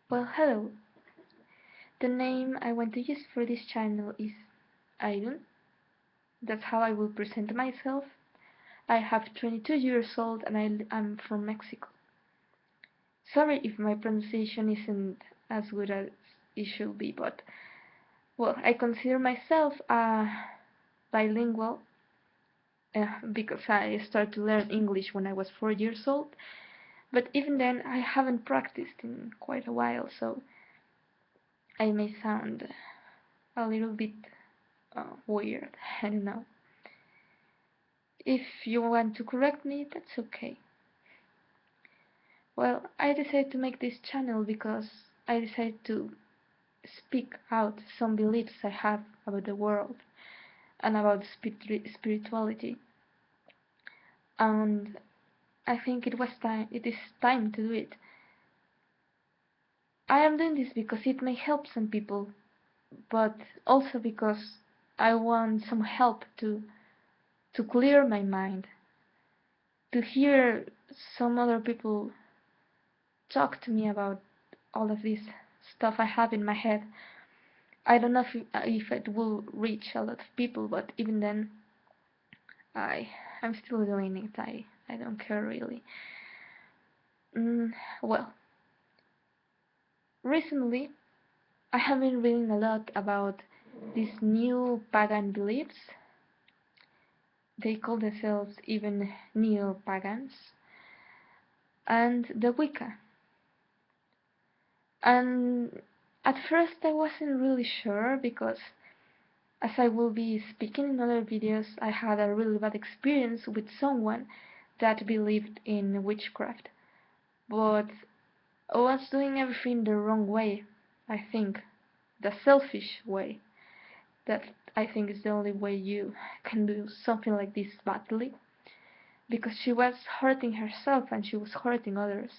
Well, hello. The name I want to use for this channel is Siderum. That's how I will present myself. I have 22 years old and I'm from Mexico. Sorry if my pronunciation isn't as good as it should be, but well, I consider myself bilingual because I started to learn English when I was 4 years old. But even then, I haven't practiced in quite a while, so I may sound a little bit weird. I don't know. If you want to correct me, that's okay. Well, I decided to make this channel because I decided to speak out some beliefs I have about the world and about spirituality. And I think it is time to do it. I am doing this because it may help some people, but also because I want some help to clear my mind, to hear some other people talk to me about all of this stuff I have in my head. I don't know if it will reach a lot of people, but even then, I I'm still doing it. I don't care really. Well, recently I have been reading a lot about these new pagan beliefs. They call themselves even neo-pagans, and the Wicca. And at first I wasn't really sure because, as I will be speaking in other videos, I had a really bad experience with someone that believed in witchcraft, but was doing everything the wrong way, I think, the selfish way. That I think is the only way you can do something like this badly, because she was hurting herself and she was hurting others.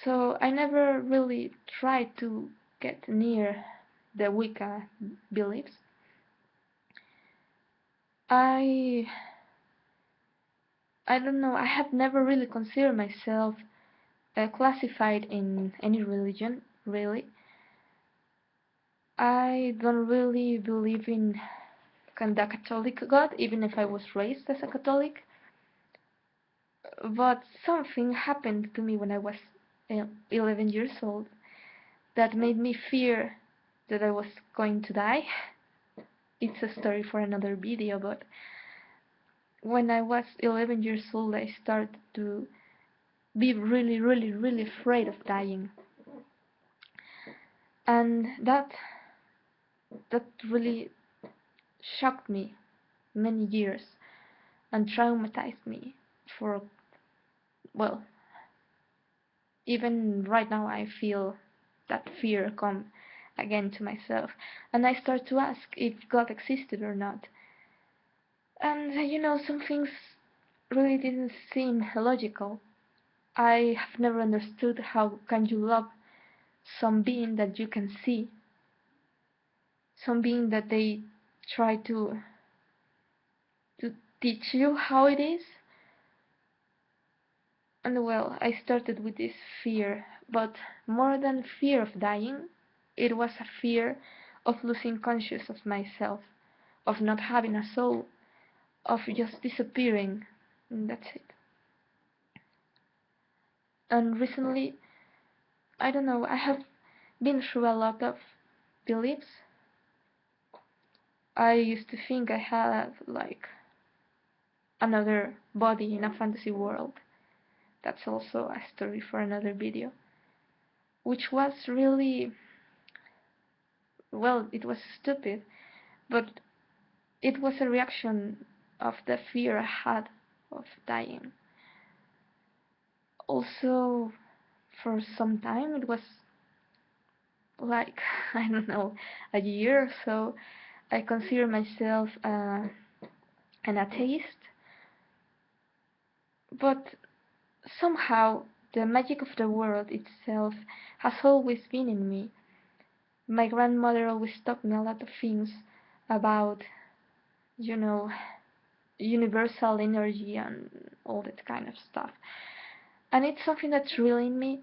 So I never really tried to get near the Wicca beliefs. I I don't know, I have never really considered myself classified in any religion, really. I don't really believe in the Catholic God, even if I was raised as a Catholic. But something happened to me when I was 11 years old that made me fear that I was going to die. It's a story for another video, but when I was 11 years old, I started to be really, really, really afraid of dying. And that really shocked me many years and traumatized me for, well, even right now I feel that fear come again to myself, and I start to ask if God existed or not. And some things really didn't seem logical. I have never understood how can you love some being that you can see, some being that they try to teach you how it is. And well, I started with this fear, but more than fear of dying, it was a fear of losing conscious of myself, of not having a soul, of just disappearing, and that's it. And recently, I don't know, I have been through a lot of beliefs. I used to think I had like another body in a fantasy world. That's also a story for another video, which was really, well, it was stupid, but it was a reaction of the fear I had of dying. Also, for some time, it was like, I don't know, a year or so, I consider myself an atheist, but somehow the magic of the world itself has always been in me. My grandmother always taught me a lot of things about, you know, universal energy and all that kind of stuff. And it's something that's really in me.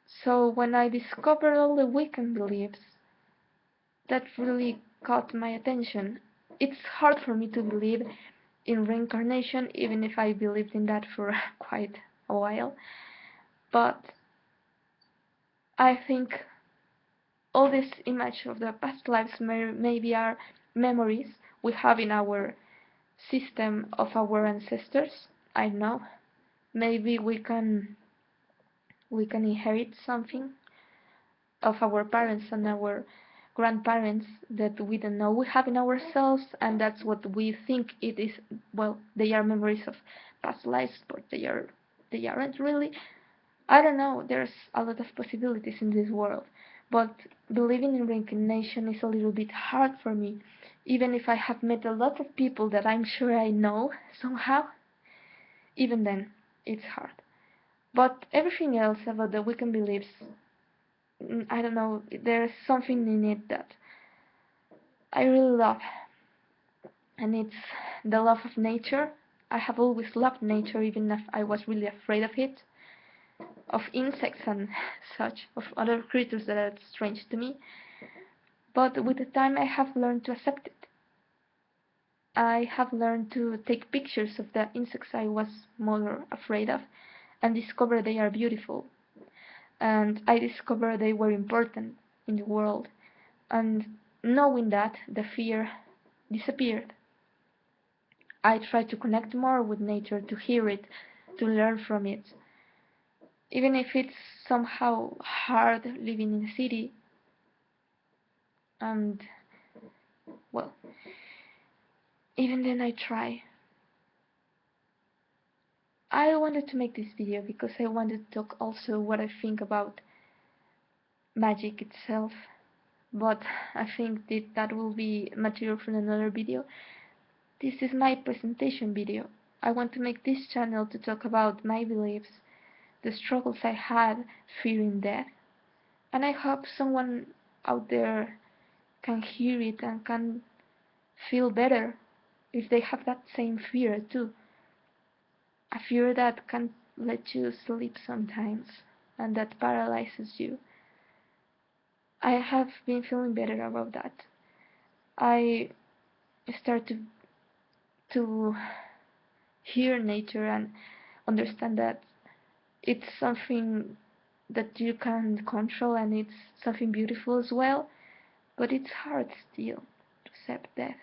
So when I discovered all the Wiccan beliefs, that really caught my attention. It's hard for me to believe in reincarnation, even if I believed in that for quite a while. But I think all this image of the past lives maybe are memories we have in our system of our ancestors. I don't know. Maybe we can inherit something of our parents and our grandparents that we don't know we have in ourselves, and that's what we think it is. Well, they are memories of past lives, but they aren't really. I don't know. There's a lot of possibilities in this world, but believing in reincarnation is a little bit hard for me, even if I have met a lot of people that I'm sure I know somehow. Even then, it's hard. But everything else about the Wiccan beliefs, I don't know, there's something in it that I really love, and it's the love of nature. I have always loved nature, even if I was really afraid of it, of insects and such, of other creatures that are strange to me. But with the time, I have learned to accept it. I have learned to take pictures of the insects I was more afraid of and discover they are beautiful. And I discovered they were important in the world. And knowing that, the fear disappeared. I try to connect more with nature, to hear it, to learn from it. Even if it's somehow hard living in a city, and well, even then I try. I wanted to make this video because I wanted to talk also what I think about magic itself, but I think that will be material for another video. This is my presentation video. I want to make this channel to talk about my beliefs, the struggles I had fearing death, and I hope someone out there can hear it and can feel better if they have that same fear too. A fear that can let you sleep sometimes and that paralyzes you. I have been feeling better about that. I start to hear nature and understand that it's something that you can control and it's something beautiful as well, but it's hard still to accept death.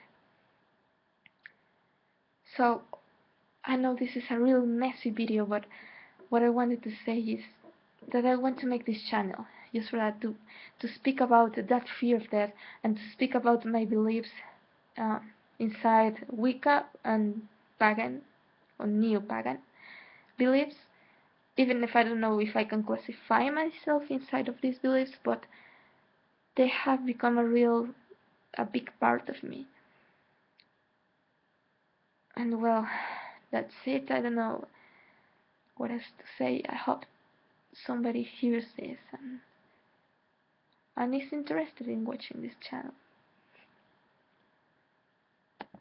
So I know this is a real messy video, but what I wanted to say is that I want to make this channel just for that, to speak about that fear of death and to speak about my beliefs uh, inside Wicca and pagan or neo-pagan beliefs, even if I don't know if I can classify myself inside of these beliefs, but they have become a big part of me. And well, that's it. I don't know what else to say. I hope somebody hears this and is interested in watching this channel.